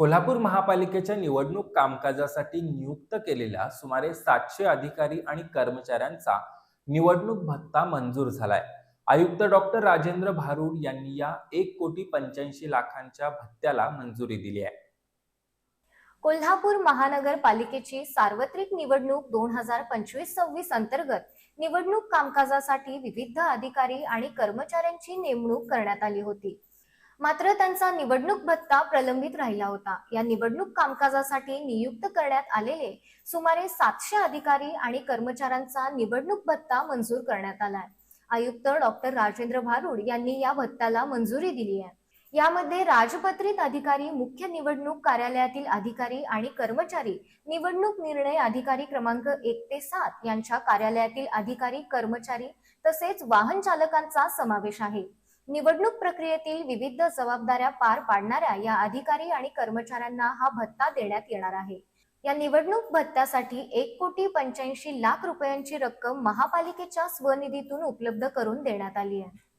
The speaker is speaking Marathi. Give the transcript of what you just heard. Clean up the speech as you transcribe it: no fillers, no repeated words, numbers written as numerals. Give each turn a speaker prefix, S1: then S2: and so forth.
S1: कोल्हापूर महापालिकेच्या निवडणूक कामकाजासाठी नियुक्त केलेल्या सुमारे 700 अधिकारी आणि कर्मचाऱ्यांचा निवडणूक भत्ता मंजूर झालाय. आयुक्त डॉक्टर राजेंद्र भारुड यांनी या 1,85,00,000च्या भत्त्याला मंजुरी दिली आहे.
S2: कोल्हापूर महानगरपालिकेची सार्वत्रिक निवडणूक 2025-26 अंतर्गत निवडणूक कामकाजासाठी विविध अधिकारी आणि कर्मचाऱ्यांची नेमणूक करण्यात आली होती. मात्र त्यांचा निवडणूक भत्ता प्रलंबित राहिला होता. या निवडणूक कामकाजासाठी नियुक्त करण्यात आलेले सुमारे 700 अधिकारी आणि कर्मचाऱ्यांचा निवडणूक भत्ता मंजूर करण्यात आलाय. आयुक्त डॉक्टर राजेंद्र भारुड यांनी या भत्त्याला मंजुरी दिली आहे. यामध्ये राजपत्रित अधिकारी, मुख्य निवडणूक कार्यालयातील अधिकारी आणि कर्मचारी, निवडणूक निर्णय अधिकारी क्रमांक 1 ते 7 यांच्या कार्यालयातील अधिकारी कर्मचारी तसेच वाहन चालकांचा समावेश आहे. निवडणूक प्रक्रियेतील विविध जबाबदाऱ्या पार पाडणाऱ्या या अधिकारी आणि कर्मचाऱ्यांना हा भत्ता देण्यात येणार आहे. या निवडणूक भत्त्यासाठी 1,85,00,000 रुपयांची रक्कम महापालिकेच्या स्वनिधीतून उपलब्ध करून देण्यात आली आहे.